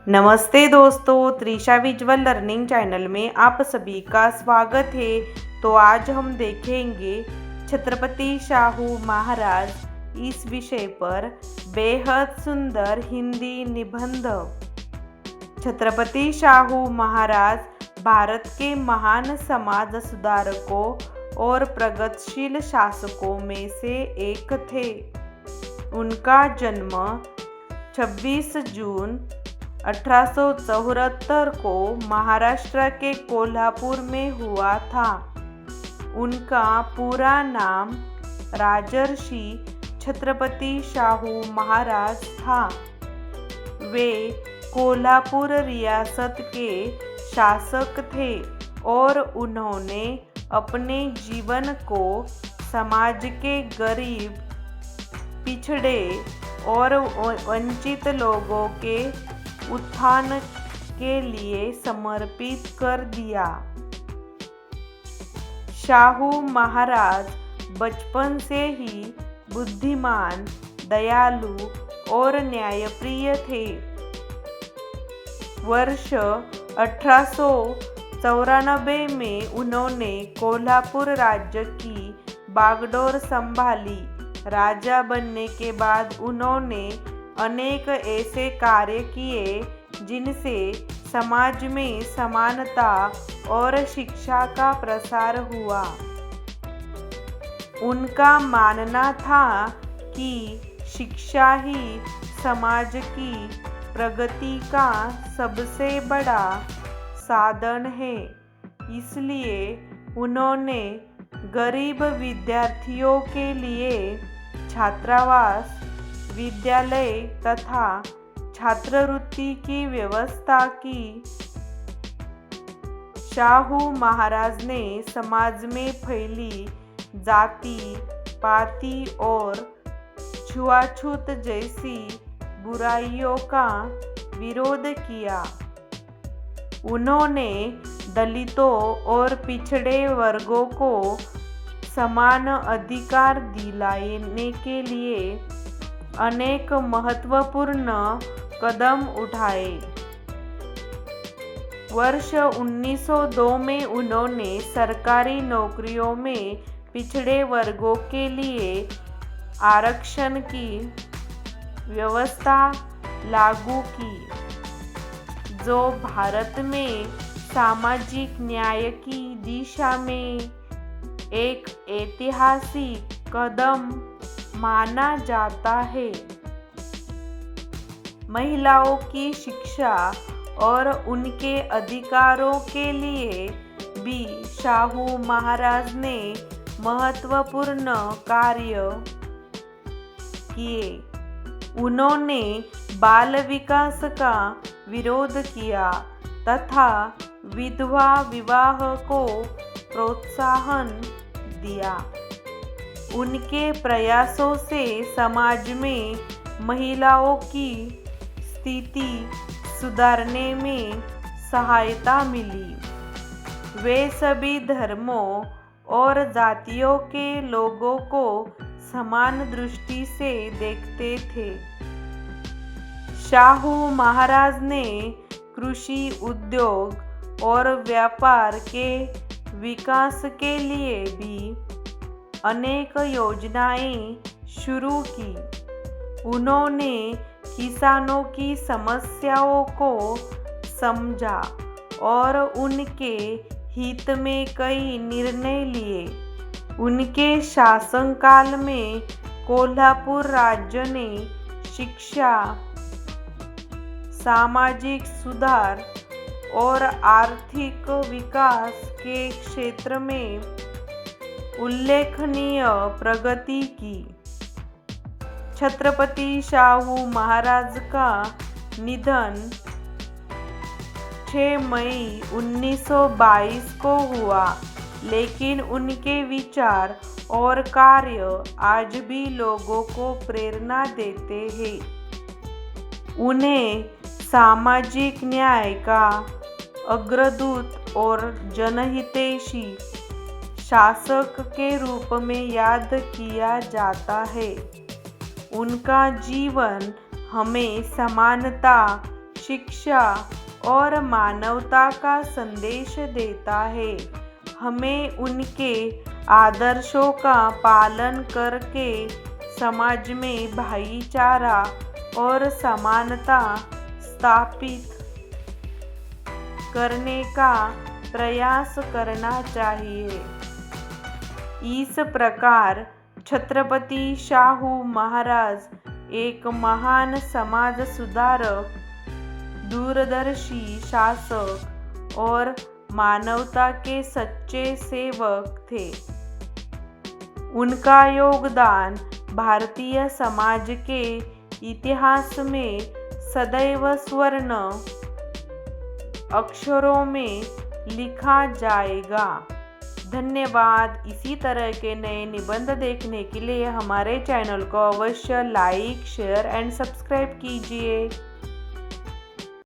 नमस्ते दोस्तों, Trisha visual learning channel में आप सभी का स्वागत है। तो आज हम देखेंगे छत्रपति शाहू महाराज इस विषय पर बेहद सुंदर हिंदी निबंध। छत्रपति शाहू महाराज भारत के महान समाज सुधारकों और प्रगतिशील शासकों में से एक थे। उनका जन्म 26 जून 1874 को महाराष्ट्र के कोल्हापुर में हुआ था। उनका पूरा नाम राजर्षि छत्रपति शाहू महाराज था। वे कोल्हापुर रियासत के शासक थे और उन्होंने अपने जीवन को समाज के गरीब, पिछड़े और वंचित लोगों के उत्थान के लिए समर्पित कर दिया। शाहू महाराज बचपन से ही बुद्धिमान, दयालु और न्यायप्रिय थे। वर्ष 1894 में उन्होंने कोल्हापुर राज्य की बागडोर संभाली। राजा बनने के बाद उन्होंने अनेक ऐसे कार्य किए जिनसे समाज में समानता और शिक्षा का प्रसार हुआ। उनका मानना था कि शिक्षा ही समाज की प्रगति का सबसे बड़ा साधन है। इसलिए उन्होंने गरीब विद्यार्थियों के लिए छात्रावास, विद्यालय तथा छात्रवृत्ति की व्यवस्था की। शाहू महाराज ने समाज में फैली जाति, पाती और छुआछूत जैसी बुराइयों का विरोध किया। उन्होंने दलितों और पिछड़े वर्गों को समान अधिकार दिलाने के लिए अनेक महत्वपूर्ण कदम उठाए। वर्ष 1902 में उन्होंने सरकारी नौकरियों में पिछड़े वर्गों के लिए आरक्षण की व्यवस्था लागू की, जो भारत में सामाजिक न्याय की दिशा में एक ऐतिहासिक कदम माना जाता है। महिलाओं की शिक्षा और उनके अधिकारों के लिए भी शाहू महाराज ने महत्वपूर्ण कार्य किए। उन्होंने बाल विकास का विरोध किया तथा विधवा विवाह को प्रोत्साहन दिया। उनके प्रयासों से समाज में महिलाओं की स्थिति सुधारने में सहायता मिली। वे सभी धर्मों और जातियों के लोगों को समान दृष्टि से देखते थे। शाहू महाराज ने कृषि, उद्योग और व्यापार के विकास के लिए भी अनेक योजनाएं शुरू की। उन्होंने किसानों की समस्याओं को समझा और उनके हित में कई निर्णय लिए। उनके शासनकाल में कोल्हापुर राज्य ने शिक्षा, सामाजिक सुधार और आर्थिक विकास के क्षेत्र में उल्लेखनीय प्रगति की। छत्रपति शाहू महाराज का निधन 6 मई 1922 को हुआ, लेकिन उनके विचार और कार्य आज भी लोगों को प्रेरणा देते हैं। उन्हें सामाजिक न्याय का अग्रदूत और जनहितैषी शासक के रूप में याद किया जाता है। उनका जीवन हमें समानता, शिक्षा और मानवता का संदेश देता है। हमें उनके आदर्शों का पालन करके समाज में भाईचारा और समानता स्थापित करने का प्रयास करना चाहिए। इस प्रकार छत्रपति शाहू महाराज एक महान समाज सुधारक, दूरदर्शी शासक और मानवता के सच्चे सेवक थे। उनका योगदान भारतीय समाज के इतिहास में सदैव स्वर्ण अक्षरों में लिखा जाएगा। धन्यवाद। इसी तरह के नए निबंध देखने के लिए हमारे चैनल को अवश्य लाइक, शेयर एंड सब्सक्राइब कीजिए।